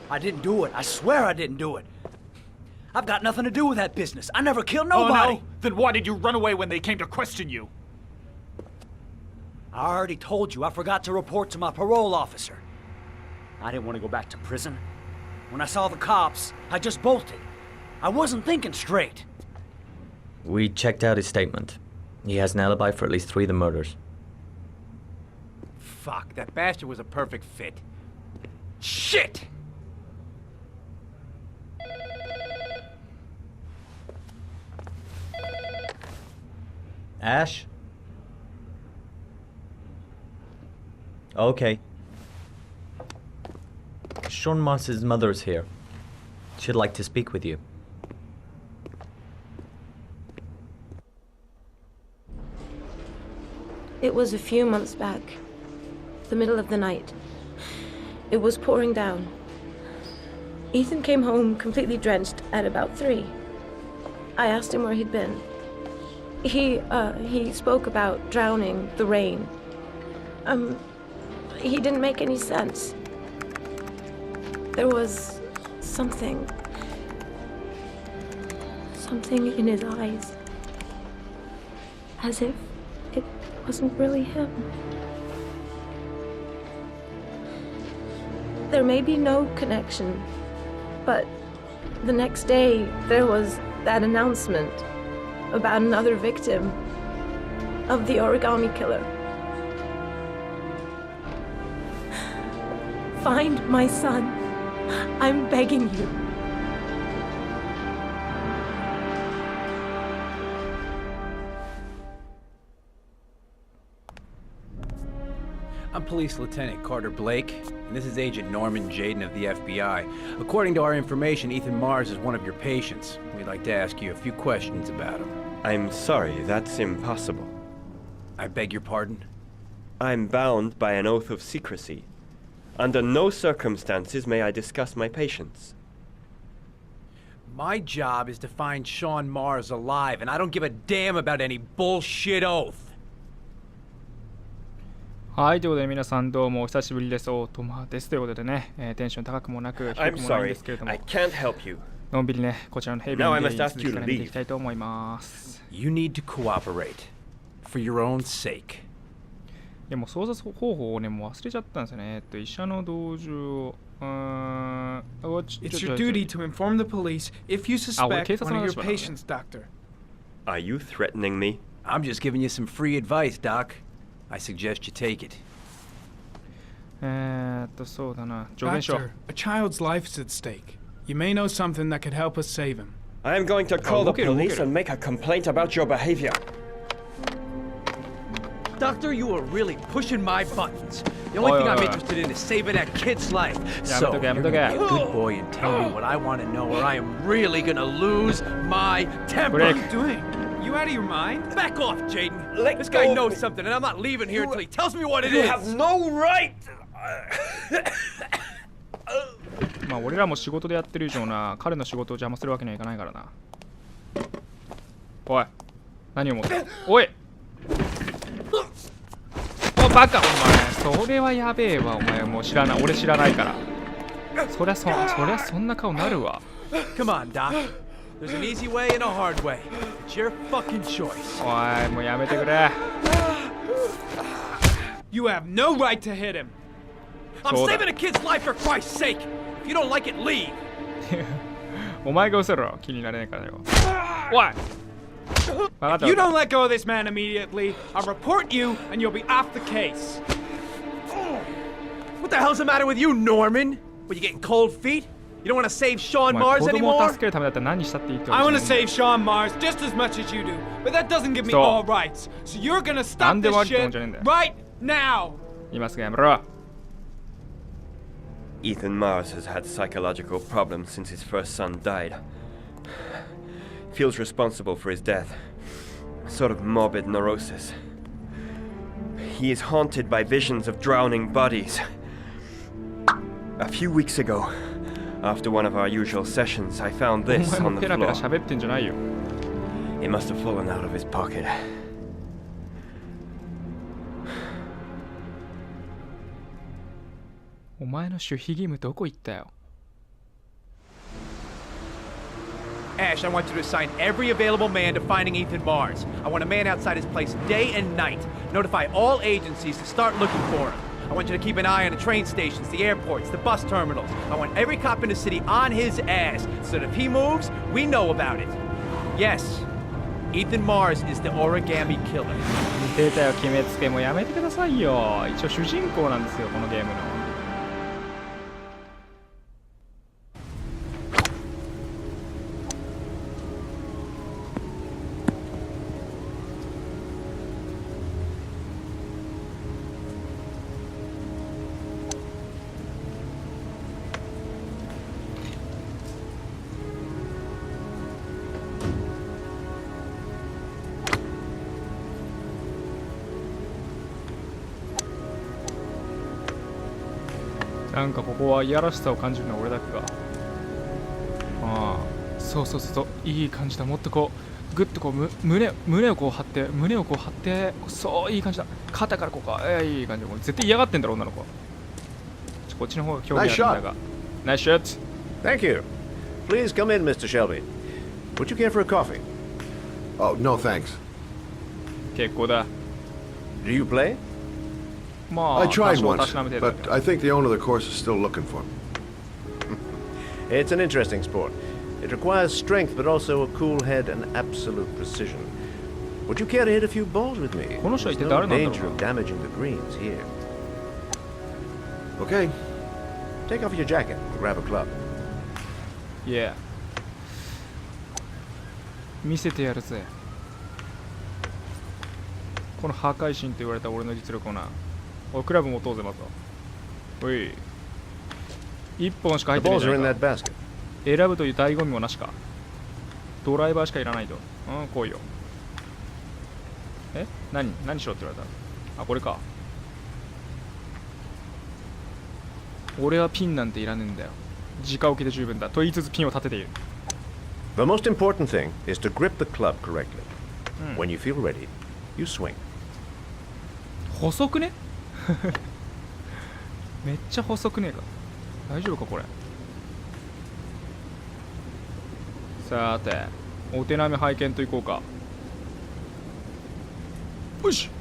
I didn't do it. I swear I didn't do it. I've got nothing to do with that business. I never killed nobody. Oh, no? Then why did you run away when they came to question you? I already told you I forgot to report to my parole officer. I didn't want to go back to prison. When I saw the cops, I just bolted. I wasn't thinking straight. We checked out his statement. He has an alibi for at least 3 of the murders. Fuck, that bastard was a perfect fit. Shit! Ash? Okay. Sean Mars's mother's here. She'd like to speak with you. It was a few months back. The middle of the night. It was pouring down. Ethan came home completely drenched at about 3. I asked him where he'd been. He spoke about drowning, the rain. He didn't make any sense. There was something in his eyes. As if it wasn't really him. There may be no connection, but the next day there was that announcement about another victim of the origami killer. Find my son. I'm begging you. I'm Police Lieutenant Carter Blake, and this is Agent Norman Jaden of the FBI. According to our information, Ethan Mars is one of your patients. We'd like to ask you a few questions about him. I'm sorry, that's impossible. I beg your pardon? I'm bound by an oath of secrecy. Under no circumstances may I discuss my patients. My job is to find Sean Mars alive, and I don't give a damn about any bullshit oath. はい、ということで皆さんどうもお久しぶりです。オートマです。ということでね、テンション高くもなく低 I'm くもないんで sorry, すけれども I、can't help you. のんびりね、こちらのヘビ Now I ー must に ask 続 you きか to ら見てい leave. きたいと思います。You need to cooperate. For your own sake. でも操作方法をね、もう忘れちゃったんですよね。医者の同情、It's your duty to inform the police if you suspect one of your patients, Doctor. Are you threatening me? I'm just giving you some free advice, Doc. I suggest you take it. そうだな。助言しよう。 Doctor, a child's life's at stake. You may know something that could help us save him. I am going to call the police and make a complaint about your behavior. Doctor, you are really pushing my buttons. The only thing I'm interested in is saving that kid's life. So, you're gonna be a good boy and tell me what I want to know, or I am really gonna lose my temper. What are you doing? You out of your mind? Back off, Jaden. Let This go guy of knows me. something, and I'm not leaving here until he tells me what it You is. have no right! まあ俺らも仕事でやってる以上な、彼の仕事を邪魔するわけにはいかないからな。おい、何を思って。おいおバカお前、それはやべえわお前、もう知らない、俺知らないから。そりゃそんな顔なるわ。 Come on, Doc. There's an easy way and a hard way. It's your fucking choice. おい、もうやめてくれ。 You have no right to hit him. I'm saving a kid's life for Christ's sake. If you don't like it, leave. お前が嘘ろ、気になれないからよ。おい If you don't let go of this man immediately, I'll report you and you'll be off the case. What the hell's the matter with you, Norman? What, you getting cold feet? You don't want to save Sean お前 Mars 子供を anymore? 助けるためだったら何したっていいってこと I じゃ want な to い save Sean Mars just as much as you do, but that doesn't give me So- all rights. So you're gonna stop Ande this wa shit kittun right now. 今すぐやめろ。 Ethan Mars has had psychological problems since his first son died. Feels responsible for his death. A sort of morbid neurosis. He is haunted by visions of drowning bodies. A few weeks ago, after one of our usual sessions, I found お this 前 on も the ペラペラ floor. 喋ってんじゃないよ。 It must have fallen out of his pocket. お前の守秘義務どこ行ったよ。Ash, I want you to assign every available man to finding Ethan Mars. I want a man outside his place day and night. Notify all agencies to start looking for him. I want you to keep an eye on the train stations, the airports, the bus terminals. I want every cop in the city on his ass, so that if he moves, we know about it. Yes, Ethan Mars is the origami killer. 出たよ、決めつけもやめてくださいよ。一応主人公なんですよ、このゲームの。なんかここはいやらしさを感じるのは俺だけか。ああ、そうそうそうそう、いい感じだ。もっとこうグッとこう胸をこう張って、そういい感じだ。肩からこういい感じだ。絶対嫌がってんだろ女の子。こっちの方が興味あるんだが。Nice shot. Thank you. Please come in, Mr. Shelby. Would you care for a coffee? Oh, no thanks. 結構だ。Do you play? I tried once, but I think the owner of the course is still looking for me. It's an interesting sport. It requires strength, but also a cool head and absolute precision. Would you care to hit a few balls with me? There's no danger of damaging the greens here. Okay. Take off your jacket and grab a club. Yeah. 見せてやるぜ。この破壊神と言われた俺の実力をな。おい、クラブ持とうぜ、まずは。おい。一本しか入ってないじゃんか。選ぶという醍醐味もなしか。ドライバーしかいらないと。うん、来いよ。え？何しろって言われた？あ、これか。俺はピンなんていらねえんだよ。直置きで十分だ。と言いつつピンを立てている。The most important thing is to grip the club correctly. When you feel ready, you swing. 細くね？めっちゃ細くねえか。大丈夫かこれ。さて、お手並み拝見といこうか。よし。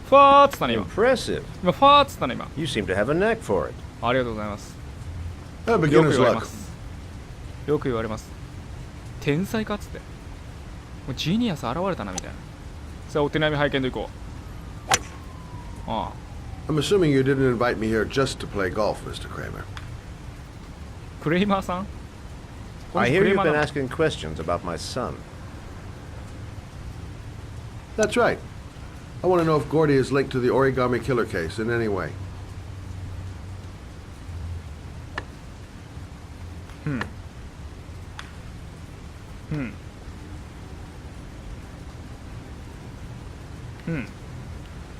ファーっつったね今。Impressive. 今ファーっつったね今。You seem to have a knack for it. ありがとうございます。よく言われます。よく言われます。天才かっつって。もうジーニアス現れたなみたいな。さあお手並み拝見といこう。ああ。I'm assuming you didn't invite me here just to play golf, Mr. Kramer. クレイマーさん I hear you've been asking questions about my son. That's right. I want to know if Gordy is linked to the origami killer case in any way. Hmm.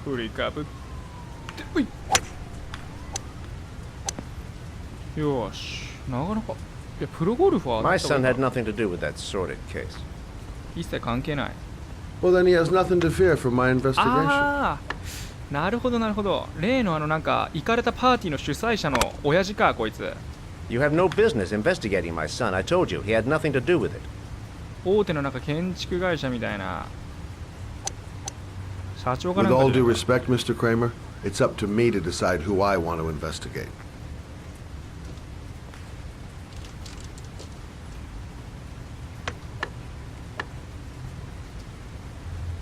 振りかぶってういよーしなかなかいやプロゴルファー My son had nothing to do with that sordid case. 一切関係ない Well, then he has nothing to fear from my investigation. ああなるほどなるほど例のなんかイカれたパーティーの主催者の親父かこいつ You have no business investigating my son. I told you he had nothing to do with it. 大手のなんか建築会社みたいな社長かなん With か all due respect, Mr. Kramer, it's up to me to decide who I want to investigate.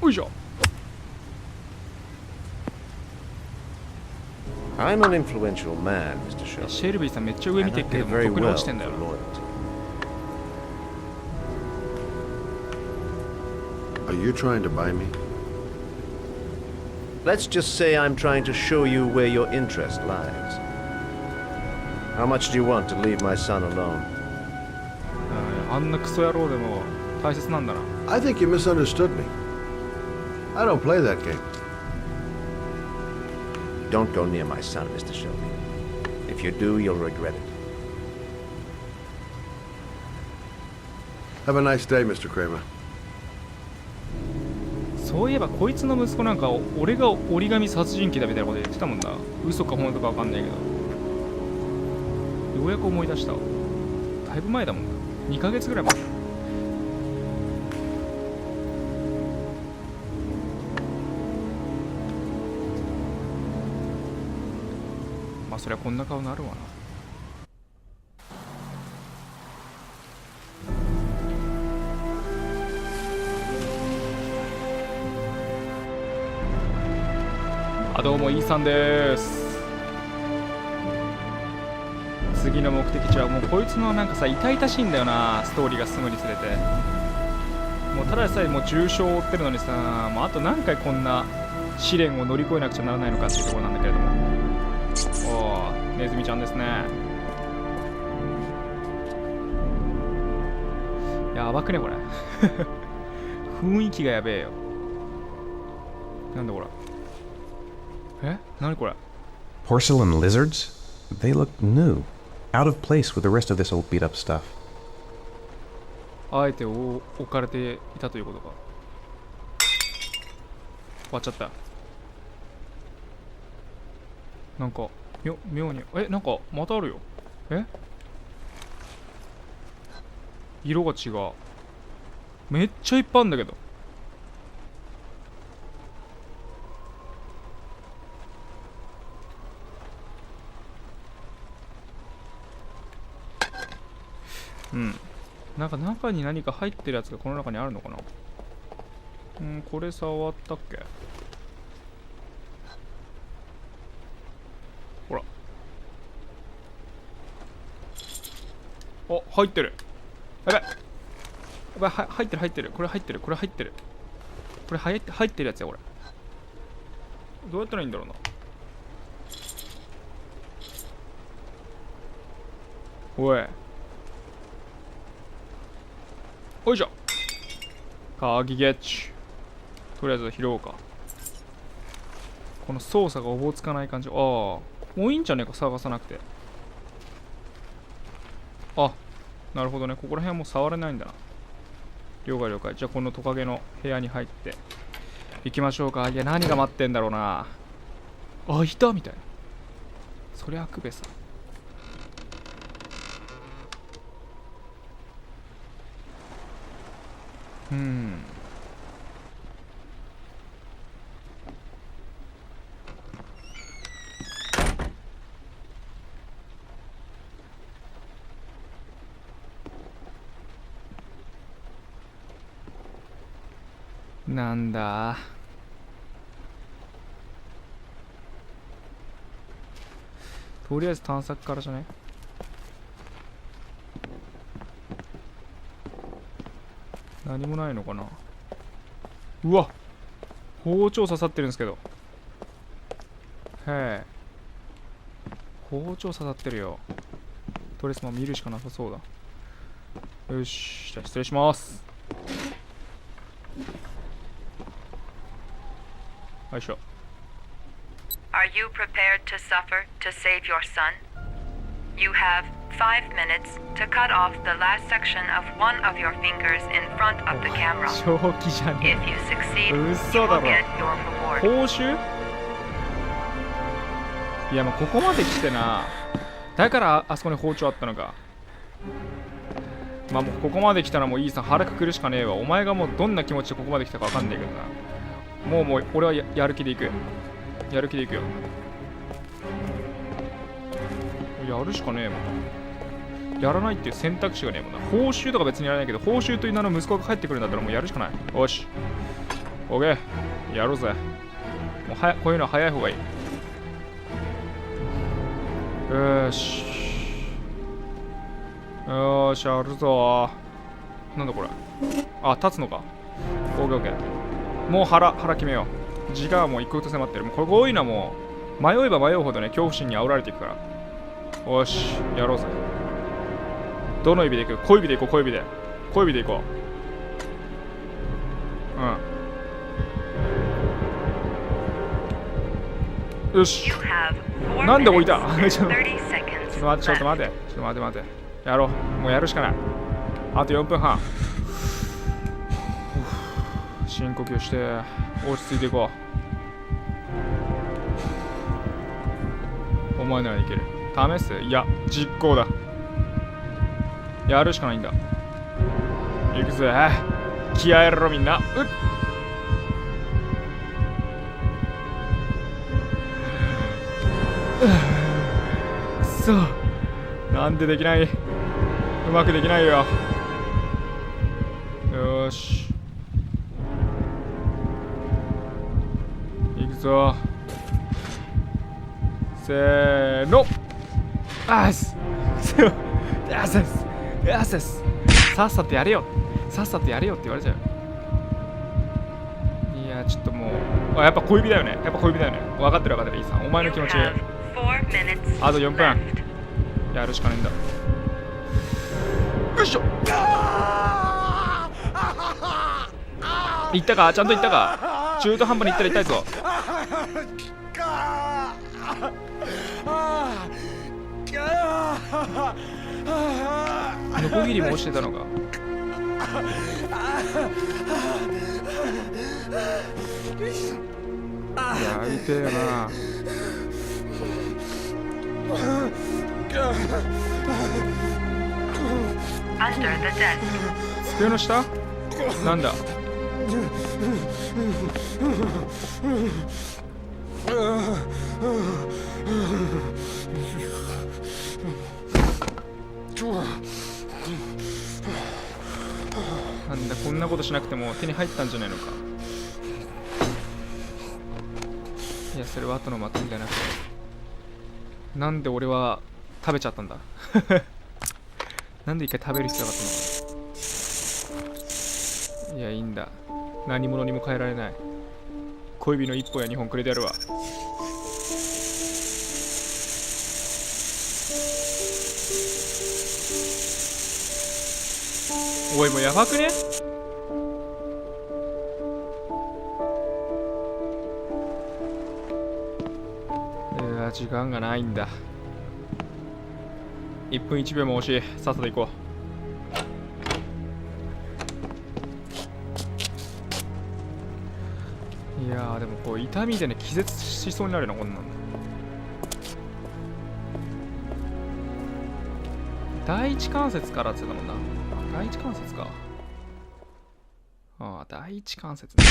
よいしょ I'm an influential man, Mr. Shelby. シェルビーさんめっちゃ上見てるけども特に落ちてんだよな Are you trying to buy me? Let's just say I'm trying to show you where your interest lies. How much do you want to leave my son alone? あんなクソ野郎でも大切なんだな I think you misunderstood me. I don't play that game. Don't go near my son, Mr. Shelby. If you do, you'll regret it. Have a nice day, Mr. Kramer. そういえばこいつの息子なんか俺が折り紙殺人鬼だみたいなこと言ってたもんな嘘か本当か分かんないけどようやく思い出したわ。だいぶ前だもんな。2ヶ月ぐらい前だ。まあそりゃこんな顔になるわな。あ、どうもイーサンです。次の目的地はもうこいつのなんかさ、痛々しいんだよな、ストーリーが進むにつれて。もうただでさえもう重傷を負ってるのにさ、もうあと何回こんな試練を乗り越えなくちゃならないのかっていうところなんだけれども。おー、ネズミちゃんですね。やばくねこれ。雰囲気がやべえよ。なんだこれ。え、何これ。 Porcelain lizards? They look new. Out of place with the rest of this old beat up stuff. あえて置かれていたということか。割っちゃった。なんか妙に、なんかまたあるよ。色が違う。めっちゃいっぱいあるんだけど。うん。なんか中に何か入ってるやつがこの中にあるのかな。これ触ったっけ。ほら。お、入ってる。やべ。やばい、入ってる。これ入ってる。これ入ってるやつや、これ。どうやったらいいんだろうな。おい。おいしょ。鍵ゲッチ。とりあえず拾おうか。この操作がおぼつかない感じ。ああ、もういいんじゃねえか、探さなくて。あ、なるほどね。ここら辺はもう触れないんだな。了解。じゃあこのトカゲの部屋に入って行きましょうか。いや、何が待ってんだろうな。あ、いたみたいな。そりゃあくべさ。なんだ。とりあえず探索からじゃね。何もないのかな。うわ、包丁刺さってるんですけど。へえ、包丁刺さってるよ。とりあえずまあ見るしかなさそうだ。よし、じゃあ失礼します。よいしょ。 Are you prepared to suffer to save your son? You have 5 minutes to cut off the last section of one of your fingers in front of the camera. 正気じゃね If you succeed, え。 you 嘘 will だろ。 get your reward. 報酬。いや、もうここまで来てな。だからあそこに包丁あったのか。まあもうここまで来たらもういいさ、腹くくるしかねえわ。お前がもうどんな気持ちでここまで来たかわかんねえけどな。もう俺は やる気でいく。やる気でいくよ。やるしかねえもん。やらないっていう選択肢がねえもんな。報酬とか別にやらないけど、報酬という名の息子が帰ってくるんだったらもうやるしかない。よし。オッケー。やろうぜ。もうこういうのは早い方がいい。よし。よーし、やるぞ。なんだこれ。あ、立つのか。オッケーオッケー。もう腹決めよう。時間はもう一刻と迫ってる。もうこういうのはもう、迷えば迷うほどね、恐怖心に煽られていくから。よし、やろうぜ。どの指でいく？小指でいこう、小指で。小指でいこう。よし。なんで置いた？ちょっと待て。やろう。もうやるしかない。あと4分半。深呼吸して、落ち着いていこう。お前ならいける。試す？いや、実行だ。やるしかないんだ。行くぜ。気合い入れろみんな。くそ、なんでできない。うまくできないよ。よーし、行くぞ。せーの。あーすあすあすさっさとやれよ、さっさとやれよって言われちゃう。いや、ちょっともう、やっぱ小指だよね、やっぱ小指だよね。分かってる分かってる、イーさん、お前の気持ち。あと4分やるしかねえんだ。よいしょ。いったか、ちゃんといったか。中途半端にいったら痛いぞ。ノコギリも落ちてたのか。いや、痛えな。机の下？なんだ？なんだ、こんなことしなくても手に入ったんじゃないのか。いや、それは後の祭りじゃなくて、なんで俺は食べちゃったんだ。なんで一回食べる必要があったのか。いや、いいんだ。何者にも変えられない。小指の1本や2本くれてやるわ。おい、もうやばくね？いや、時間がないんだ。1分1秒も惜しい。さっさと行こう。いやー、でもこう痛みでね、気絶しそうになるな、こんなん。第一関節からって言ってたもんな。第一関節か。ああ、第一関節ね。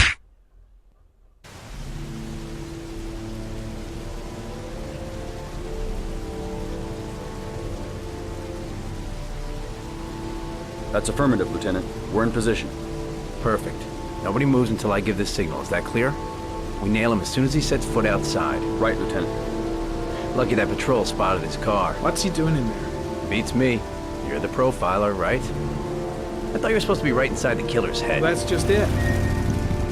That's affirmative, Lieutenant. We're in position. Perfect. Nobody moves until I give the signal. Is that clear? We nail him as soon as he sets foot outside. Right, Lieutenant. Lucky that patrol spotted his car. What's he doing in there? Beats me. You're the profiler, right? I thought you were supposed to be right inside the killer's head. Well, that's just it.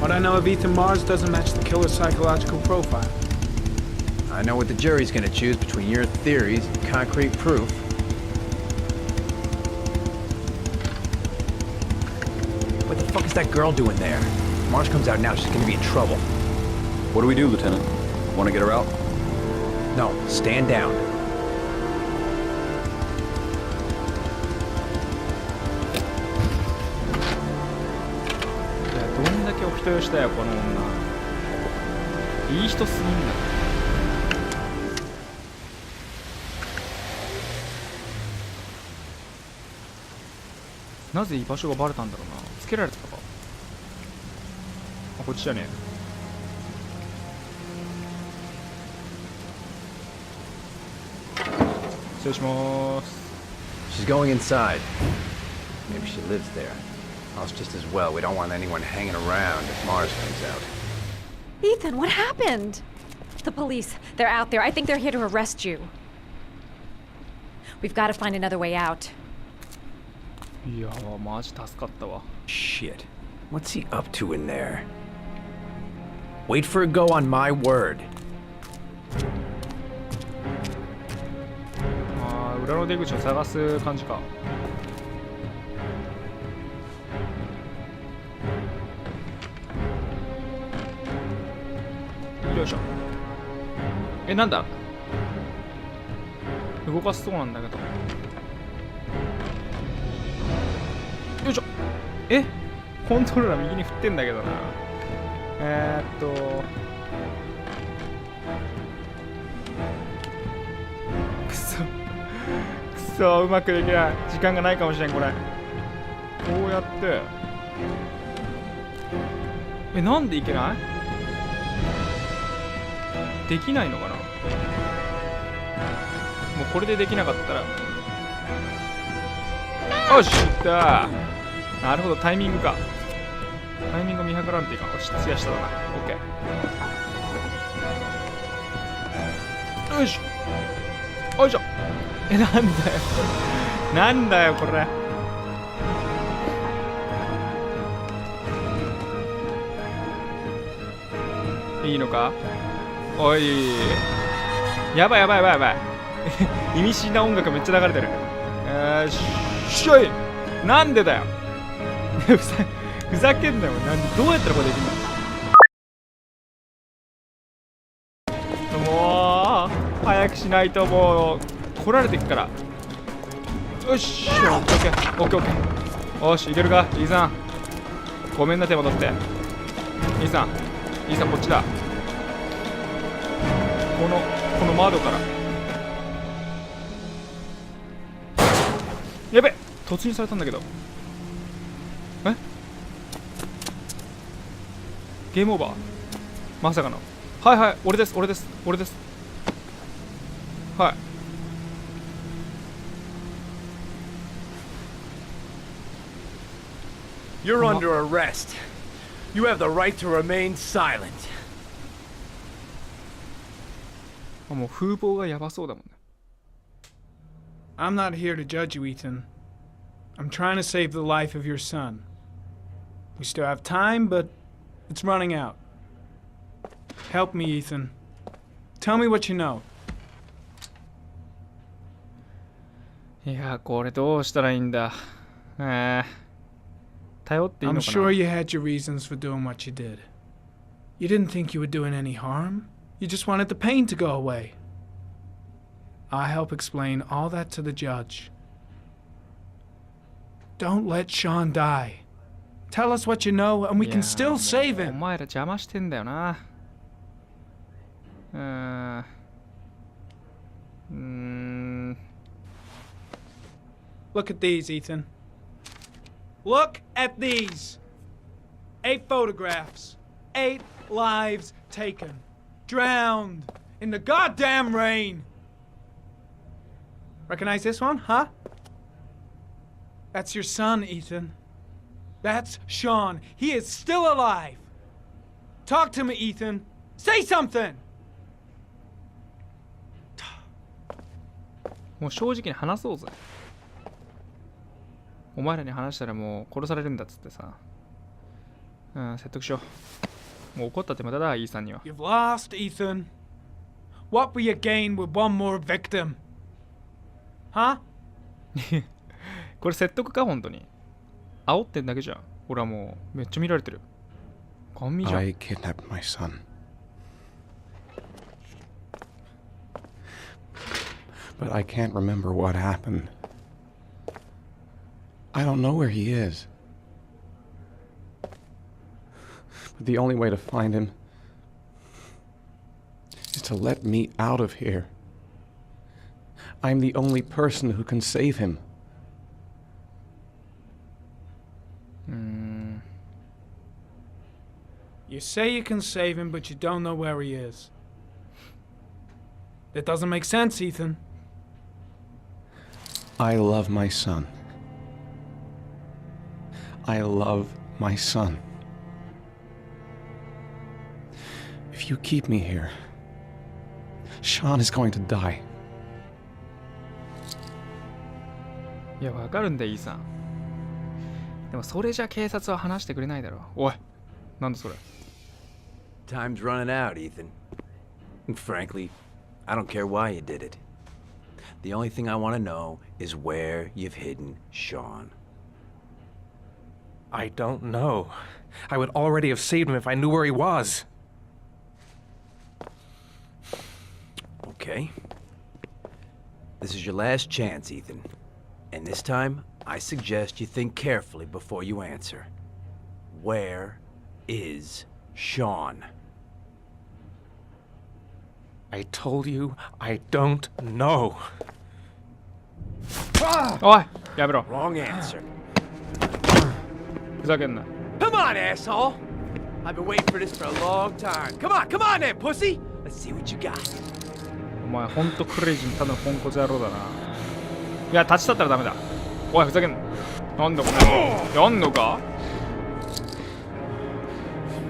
What I know of Ethan Mars doesn't match the killer's psychological profile. I know what the jury's gonna choose between your theories and concrete proof. What the fuck is that girl doing there? If Mars comes out now, she's gonna be in trouble. What do we do, Lieutenant? Want to get her out? No, stand down. どんだけお人よしだよ、この女。いい人すぎんだ。なぜ居場所がバレたんだろうな。つけられてたか。あ、こっちじゃねえ。失礼します。 She's going inside. Maybe she lives there. Oh, it's just as well. We don't want anyone hanging around if Mars comes out. Ethan, what happened? The police. They're out there. I think they're here to arrest you. We've got to find another way out. いやー、マジ助かったわ。 Shit. What's he up to in there? Wait for a go on my word. あー、裏の出口を探す感じか。よいしょ。え、なんだ？動かすそうなんだけど。よいしょ。え？コントローラー右に振ってんだけどな。くそ。そう、うまくできない。時間がないかもしれん、これ。こうやって。なんでいけない？できないのかな？もうこれでできなかったら。よし、いった。なるほど、タイミングか。タイミング見計らんといかん。よし、次は下だな。オッケー。よし。よいしょ。なんだよ。なんだよ、これ。いいのか？おい。やばいやばいやばいやばい。意味深な音楽めっちゃ流れてる。しょい。なんでだよ。ふざけんなよ。どうやったらこれできるの？もう早くしないともう来られてっから。よし、オッケーオッケーオッケー。よし、いけるか、イーさん。ごめんな、手戻って。イーさんこっちだ。この窓から。やべ、突入されたんだけど。ゲームオーバー？まさかの。はいはい、俺です。はい。You're under arrest. You have the right to remain silent. もう風貌がやばそうだもんね。I'm not here to judge you, Ethan. I'm trying to save the life of your son. We still have time, but it's running out. Help me, Ethan. Tell me what you know. いや、これどうしたらいいんだ。頼っていいのかな？ I'm sure you had your reasons for doing what you did. You didn't think you were doing any harm. You just wanted the pain to go away. I'll help explain all that to the judge. Don't let Sean die. Tell us what you know and we can still save him. お前ら邪魔してんだよな。Look at these, Ethan. Look at these. 8 photographs. 8 lives taken. Drowned in the goddamn rain. Recognize this one, huh? That's your son, Ethan. That's Sean. He is still alive. Talk to me, Ethan. Say something. もう正直に話そうぜ。お前らに話したらもう殺されるんだっつってさ。説得しよう。もう怒ったって無駄だ、イーさんには。You've lost, Ethan. What will you gain with one more victim? Huh? これ説得か、本当に。煽ってんだけじゃん。俺はもうめっちゃ見られてる。ガン見じゃん。I kidnapped my son. But I can't remember what happened. I don't know where he is. But the only way to find him is to let me out of here. I'm the only person who can save him. You say you can save him, but you don't know where he is. That doesn't make sense, Ethan. I love my son. I love my son. If you keep me here, Sean is going to die. いや、わかるんだよ、イーさん。でもそれじゃ警察は話してくれないだろう。おい、なんだそれ。Time's running out, Ethan. And frankly, I don't care why you did it. The only thing I want to know is where you've hidden Sean. I don't know. I would already have saved him if I knew where he was. Okay. This is your last chance, Ethan. And this time, I suggest you think carefully before you answer. Where is Sean? I told you I don't know. おいやめろ Wrong answer. ふざけんな Come on, asshole! I've been waiting for this for a long time. Come on then, pussy! Let's see what you got. お前ほんとクレイジーにただのポンコツ野郎だな。いや立ち去ったらダメだ。おいふざけんな。なんだこれやんのか。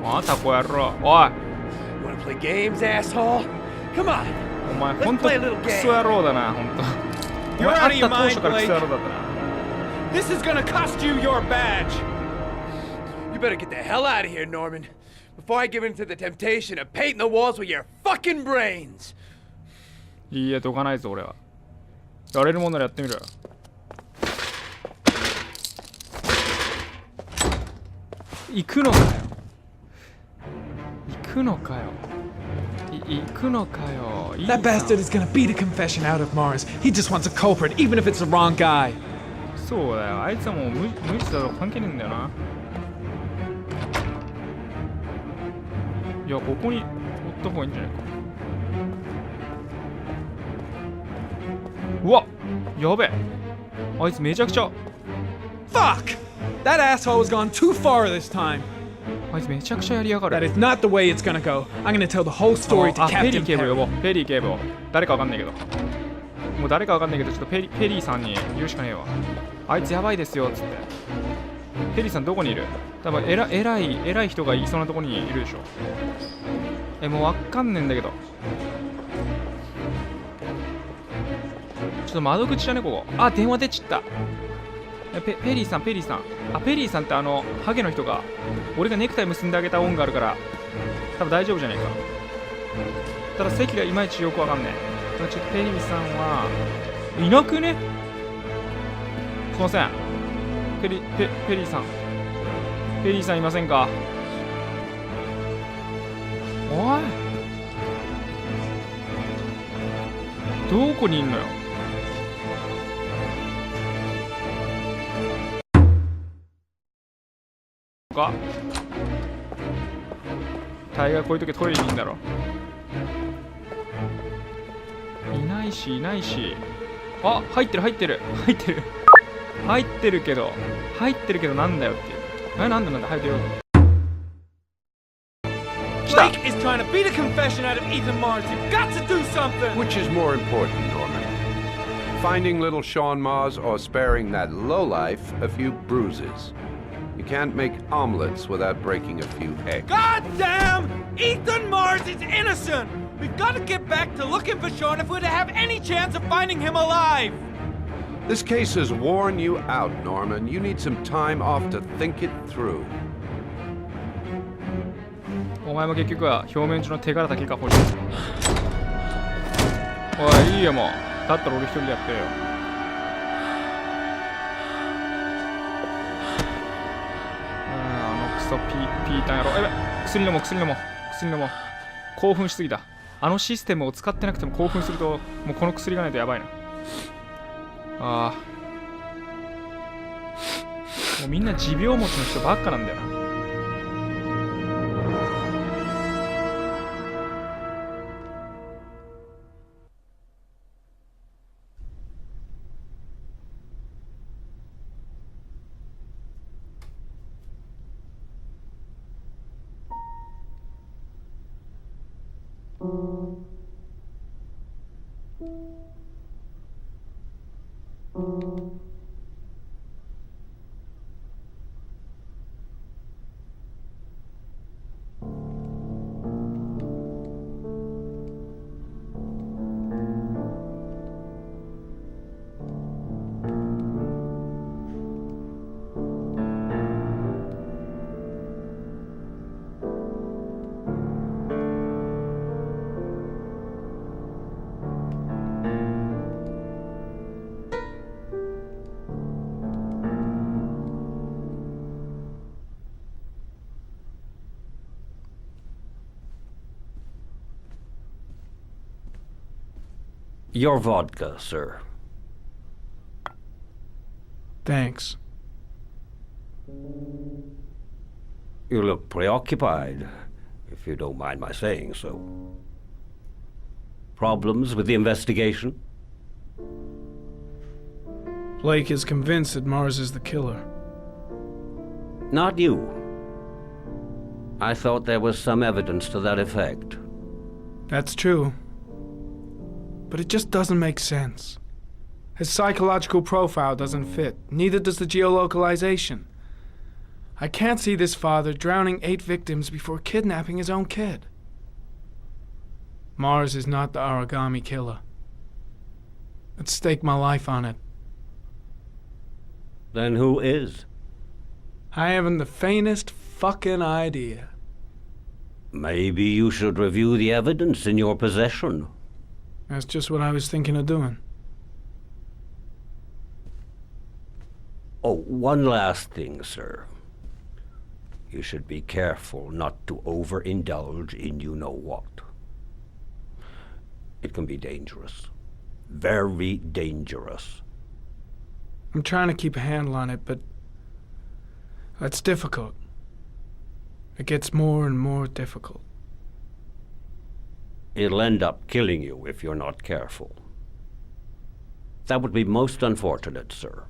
あタコ野郎。おい You wanna play games, asshole? Come on. お前ほんとクソ野郎だなほんと。お前会った当初からクソ野郎だったな。 This is gonna cost you your badge. You better get the hell out of here, Norman, before I give in to the temptation of painting the walls with your fucking brains. いいえどかないぞ俺は。やれるもんならやってみろよ。行くのかよ。行くのかよ。行くのかよ。That bastard is gonna beat a confession out of Mars. He just wants a culprit, even if it's the wrong guy. そうだよ。あいつはもう無視だろ関係ねえんだよな。いやここにおった方がいいんじゃないか。うわやべえあいつめちゃくちゃ Fuck! That asshole has gone too far this time. あいつめちゃくちゃやりやがる。 That is not the way it's gonna go. I'm gonna tell the whole story to ペリ Captain ー警部呼ぼ Perry. う。ペリー警部を誰かわかんないけどもう誰かわかんないけどちょっとペリーさんに言うしかねえわ。あいつやばいですよっつって。ペリーさんどこにいる？多分偉い人がいそうなところにいるでしょ。もうわかんねえんだけどちょっと窓口じゃねここ。あ電話出ちったペリーさんあペリーさんってハゲの人が俺がネクタイ結んであげた恩があるから多分大丈夫じゃないか。ただ席がいまいちよくわかんねえ。ただちょっとペリーさんはいなくね。すいませんペリーさんいませんか。おいどこにいんのよ。か大概こういう時トイレにいんだろ。いないしあ入ってるけどなんだよっていう。なんだ入ってるよ。Blake is trying to beat a confession out of Ethan Mars. You've got to do something. Which is more important, Norman? Finding little Sean Mars or sparing that lowlife a few bruises? You can't make omelets without breaking a few eggs. God damn! Ethan Mars is innocent! We've got to get back to looking for Sean if we're to have any chance of finding him alive! This case has worn you out, Norman. You need some time off to think it through. お前も結局は表面上の手柄だけか欲しい。おいいいよもう。だったら俺一人でやってよ。クソピータンやろ。やべ薬飲もう。興奮しすぎた。あのシステムを使ってなくても興奮するともうこの薬がないとやばいな。もうみんな持病持ちの人ばっかなんだよな。Your vodka, sir. Thanks. You look preoccupied, if you don't mind my saying so. Problems with the investigation? Blake is convinced that Mars is the killer. Not you. I thought there was some evidence to that effect. That's true. But it just doesn't make sense. His psychological profile doesn't fit. Neither does the geolocalization. I can't see this father drowning 8 victims before kidnapping his own kid. Mars is not the Aragami killer. I'd stake my life on it. Then who is? I haven't the faintest fucking idea. Maybe you should review the evidence in your possession. That's just what I was thinking of doing. Oh, one last thing, sir. You should be careful not to overindulge in you-know-what. It can be dangerous. Very dangerous. I'm trying to keep a handle on it, but that's difficult. It gets more and more difficult. It'll end up killing you if you're not careful. That would be most unfortunate, sir.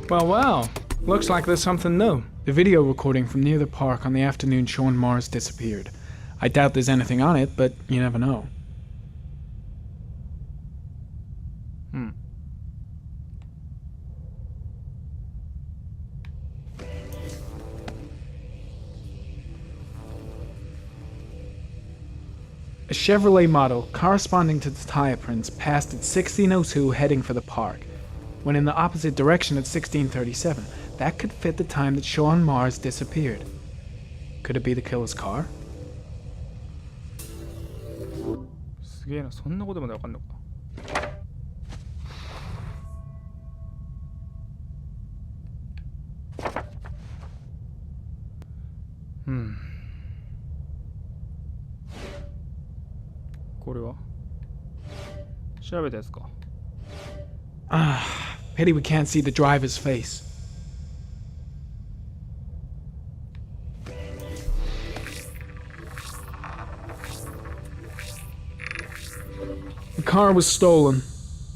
Well, looks like there's something new. The video recording from near the park on the afternoon Sean Mars disappeared. I doubt there's anything on it, but you never know. A Chevrolet model corresponding to the tire prints passed at 16:02 heading for the park, when in the opposite direction at 16:37. That could fit the time that Sean Mars disappeared. Could it be the killer's car? すげえな、そんなことまでわかんのか。これは調べたやつか。Pity we can't see the driver's face. The car was stolen.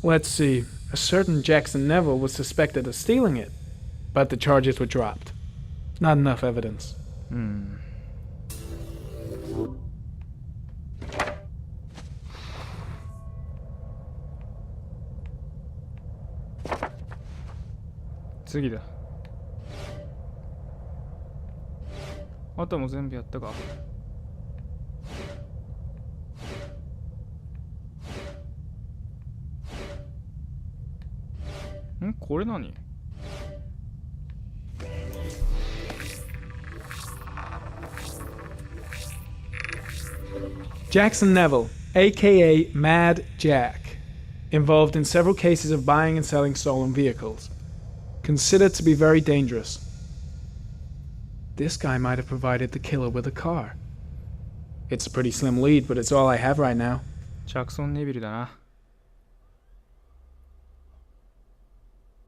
Let's see. A certain Jackson Neville was suspected of stealing it, but the charges were dropped. Not enough evidence. 次だ。あとも全部やったか。これ何？ Jackson Neville, aka Mad Jack, involved in several cases of buying and selling stolen vehicles. Considered to be very dangerous. This guy might have provided the killer with a car. It's a pretty slim lead, but it's all I have right now. Jackson Neville だな。